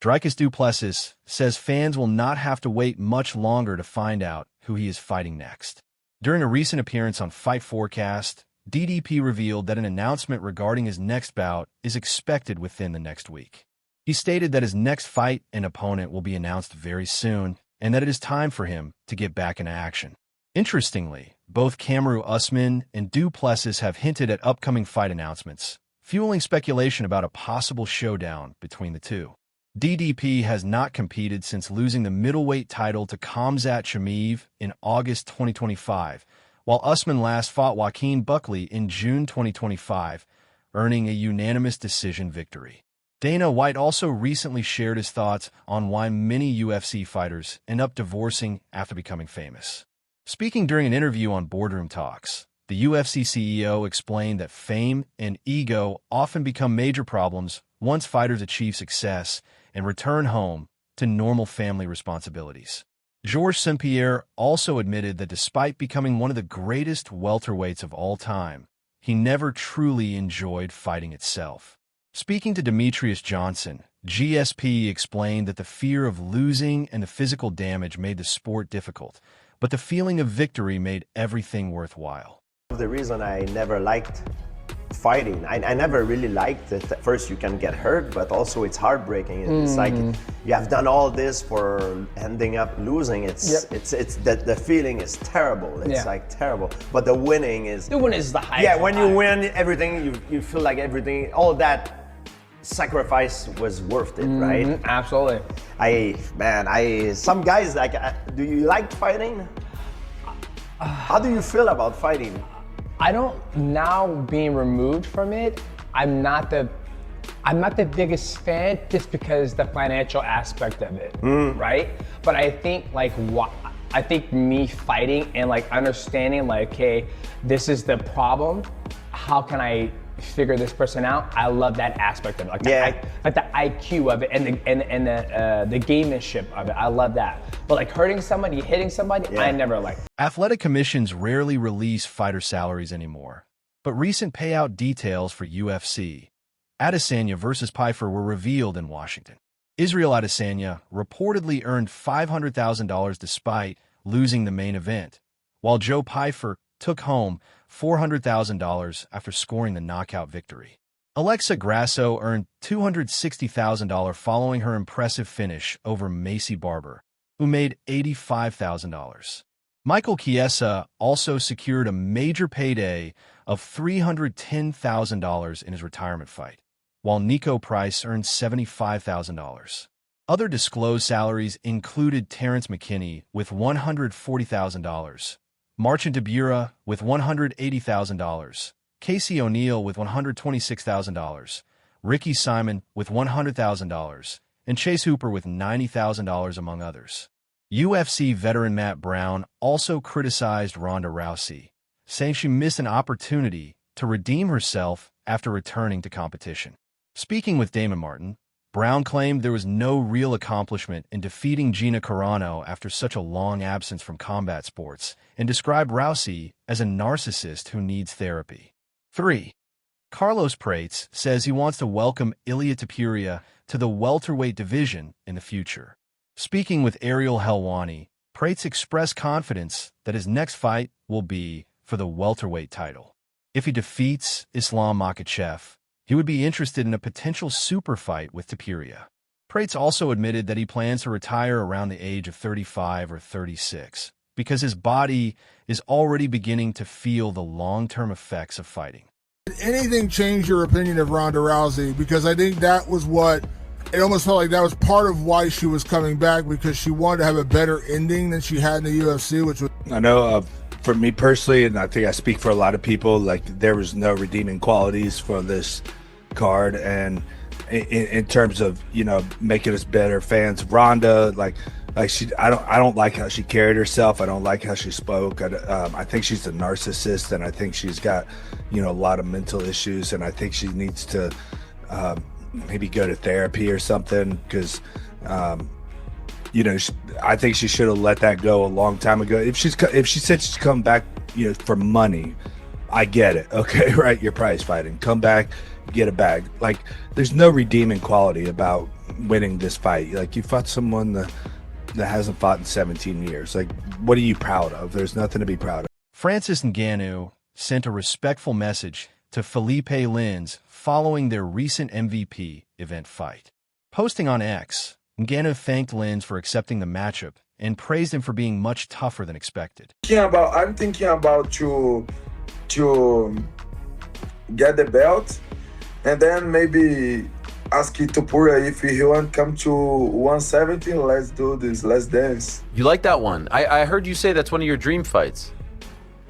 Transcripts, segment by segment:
Dricus du Plessis says fans will not have to wait much longer to find out who he is fighting next. During a recent appearance on Fight Forecast, DDP revealed that an announcement regarding his next bout is expected within the next week. He stated that his next fight and opponent will be announced very soon, and that it is time for him to get back into action. Interestingly, both Kamaru Usman and du Plessis have hinted at upcoming fight announcements, fueling speculation about a possible showdown between the two. DDP has not competed since losing the middleweight title to Khamzat Chimaev in August 2025, while Usman last fought Joaquin Buckley in June 2025, earning a unanimous decision victory. Dana White also recently shared his thoughts on why many UFC fighters end up divorcing after becoming famous. Speaking during an interview on Boardroom Talks, the UFC CEO explained that fame and ego often become major problems once fighters achieve success and return home to normal family responsibilities. Georges St-Pierre also admitted that despite becoming one of the greatest welterweights of all time, he never truly enjoyed fighting itself. Speaking to Demetrius Johnson, GSP explained that the fear of losing and the physical damage made the sport difficult, but the feeling of victory made everything worthwhile. The reason I never liked fighting, I never really liked it. At first you can get hurt, but also it's heartbreaking. It's like you have done all this for ending up losing. It's the feeling is terrible. It's like terrible. But the winning is the highest. Yeah, when you win everything, you feel like everything, all that sacrifice was worth it, right? Absolutely. Some guys like, do you like fighting? How do you feel about fighting? I don't, now being removed from it, I'm not the biggest fan just because the financial aspect of it, right? But I think I think me fighting and like understanding like, okay, this is the problem, how can I figure this person out? I love that aspect of it, like the IQ of it and the gamemanship of it. I love that. But like hurting somebody, hitting somebody, I never liked. Athletic commissions rarely release fighter salaries anymore, but recent payout details for UFC Adesanya versus Pyfer were revealed in Washington. Israel Adesanya reportedly earned $500,000 despite losing the main event, while Joe Pyfer took home $400,000 after scoring the knockout victory. Alexa Grasso earned $260,000 following her impressive finish over Macy Barber, who made $85,000. Michael Chiesa also secured a major payday of $310,000 in his retirement fight, while Nico Price earned $75,000. Other disclosed salaries included Terrence McKinney with $140,000, Marcin Tybura with $180,000, Casey O'Neill with $126,000, Ricky Simon with $100,000, and Chase Hooper with $90,000 among others. UFC veteran Matt Brown also criticized Ronda Rousey, saying she missed an opportunity to redeem herself after returning to competition. Speaking with Damon Martin, Brown claimed there was no real accomplishment in defeating Gina Carano after such a long absence from combat sports, and described Rousey as a narcissist who needs therapy. 3. Carlos Prates says he wants to welcome Ilia Topuria to the welterweight division in the future. Speaking with Ariel Helwani, Prates expressed confidence that his next fight will be for the welterweight title. If he defeats Islam Makhachev, he would be interested in a potential super fight with Topuria. Prates also admitted that he plans to retire around the age of 35 or 36 because his body is already beginning to feel the long-term effects of fighting. Did anything change your opinion of Ronda Rousey? Because I think that was what, it almost felt like that was part of why she was coming back, because she wanted to have a better ending than she had in the UFC, which was... I know for me personally, and I think I speak for a lot of people, like there was no redeeming qualities for this card, and in terms of, you know, making us better fans, Ronda, like she, I don't like how she carried herself. I don't like how she spoke. I think she's a narcissist, and I think she's got, you know, a lot of mental issues, and I think she needs to maybe go to therapy or something, because you know, I think she should have let that go a long time ago. If she said she's come back, you know, for money, I get it. Okay, right? You're prize fighting. Come back, get a bag. Like, there's no redeeming quality about winning this fight? Like, you fought someone that hasn't fought in 17 years. Like, what are you proud of? There's nothing to be proud of. Francis Ngannou sent a respectful message to Felipe Lins following their recent MVP event fight. Posting on X, Ngannou thanked Lins for accepting the matchup and praised him for being much tougher than expected. I'm thinking about to get the belt, and then maybe ask Topuria if he want to come to 170. Let's do this. Let's dance. You like that one? I heard you say that's one of your dream fights.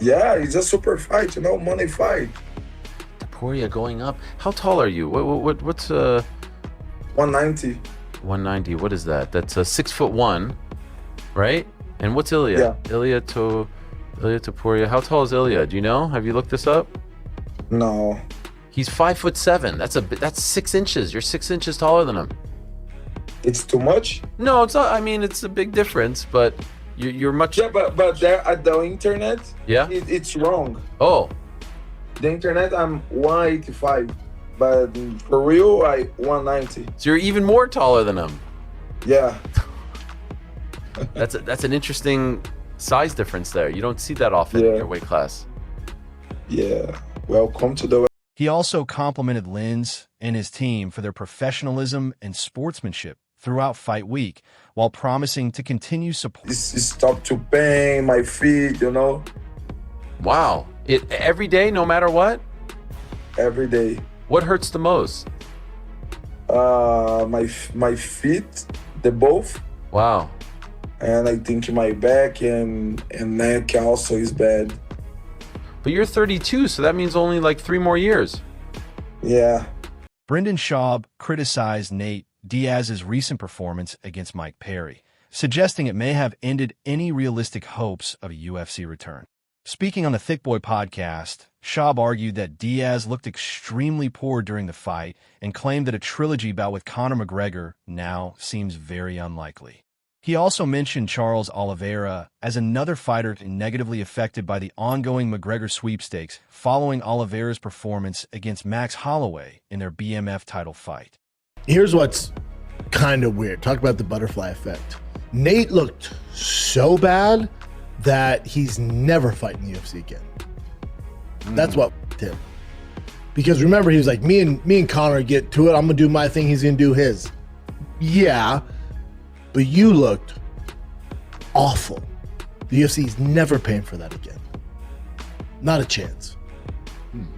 Yeah, it's a super fight, money fight. Topuria going up. How tall are you? What's 190. 190. What is that? That's a 6'1", right? And what's Ilya? Yeah. Ilya Topuria. How tall is Ilya? Do you know? Have you looked this up? No. He's 5'7". That's 6 inches. You're 6 inches taller than him. It's too much? No, it's not. I mean, it's a big difference, but you're much. Yeah, but there at the internet, yeah, it's wrong. Oh. The internet, I'm 185, but for real, I 190. So you're even more taller than him. Yeah. That's an interesting size difference there. You don't see that often in your weight class. Yeah. Welcome to the. He also complimented Lins and his team for their professionalism and sportsmanship throughout fight week, while promising to continue support. Stop to pain my feet, Wow. Every day, no matter what? Every day. What hurts the most? My feet, the both. Wow. And I think my back and neck also is bad. But you're 32, so that means only like 3 more years. Yeah. Brendan Schaub criticized Nate Diaz's recent performance against Mike Perry, suggesting it may have ended any realistic hopes of a UFC return. Speaking on the Thick Boy podcast, Schaub argued that Diaz looked extremely poor during the fight and claimed that a trilogy bout with Conor McGregor now seems very unlikely. He also mentioned Charles Oliveira as another fighter negatively affected by the ongoing McGregor sweepstakes following Oliveira's performance against Max Holloway in their BMF title fight. Here's what's kind of weird. Talk about the butterfly effect. Nate looked so bad that he's never fighting the UFC again. That's what him. Because remember, he was like, me and Conor get to it. I'm gonna do my thing. He's gonna do his. Yeah, but you looked awful. The UFC's never paying for that again. Not a chance.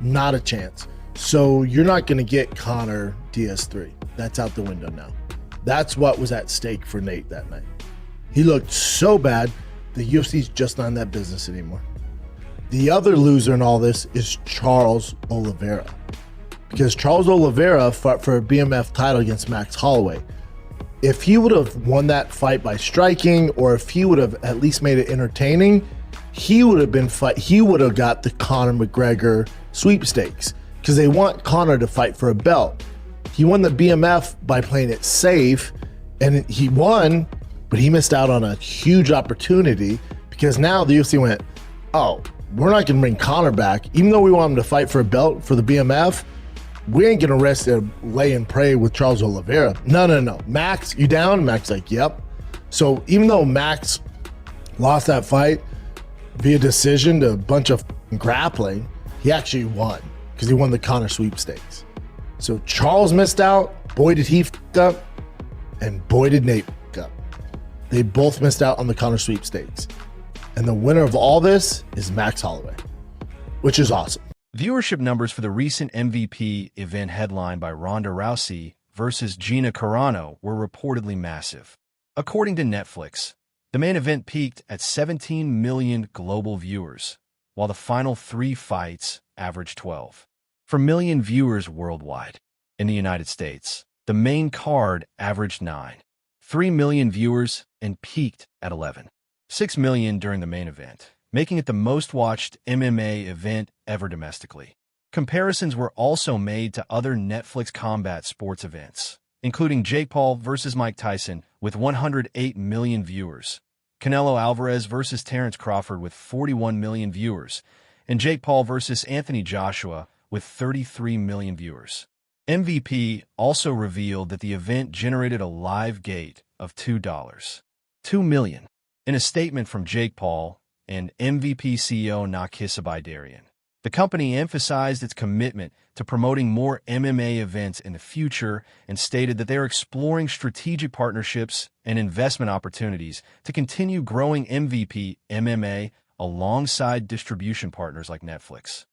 Not a chance. So you're not gonna get Conor Diaz 3. That's out the window now. That's what was at stake for Nate that night. He looked so bad. The UFC's just not in that business anymore. The other loser in all this is Charles Oliveira. Because Charles Oliveira fought for a BMF title against Max Holloway. If he would have won that fight by striking, or if he would have at least made it entertaining, he would have got the Conor McGregor sweepstakes. Because they want Conor to fight for a belt. He won the BMF by playing it safe, and he won, but he missed out on a huge opportunity because now the UFC went, oh, we're not going to bring Conor back. Even though we want him to fight for a belt for the BMF, we ain't going to rest and lay and pray with Charles Oliveira. No. Max, you down? Max like, yep. So even though Max lost that fight via decision to a bunch of grappling, he actually won because he won the Conor sweepstakes. So Charles missed out. Boy, did he f*** up. And boy, did Nate f*** up. They both missed out on the Conor sweepstakes. And the winner of all this is Max Holloway, which is awesome. Viewership numbers for the recent MVP event headlined by Ronda Rousey versus Gina Carano were reportedly massive. According to Netflix, the main event peaked at 17 million global viewers, while the final 3 fights averaged 12. For million viewers worldwide. In the United States, the main card averaged 9. 3 million viewers and peaked at 11. 6 million during the main event, making it the most watched MMA event ever domestically. Comparisons were also made to other Netflix combat sports events, including Jake Paul versus Mike Tyson with 108 million viewers, Canelo Alvarez versus Terrence Crawford with 41 million viewers, and Jake Paul versus Anthony Joshua with 33 million viewers. MVP also revealed that the event generated a live gate of $2 million. In a statement from Jake Paul and MVP CEO Nakisa Bidarian, the company emphasized its commitment to promoting more MMA events in the future and stated that they are exploring strategic partnerships and investment opportunities to continue growing MVP MMA alongside distribution partners like Netflix.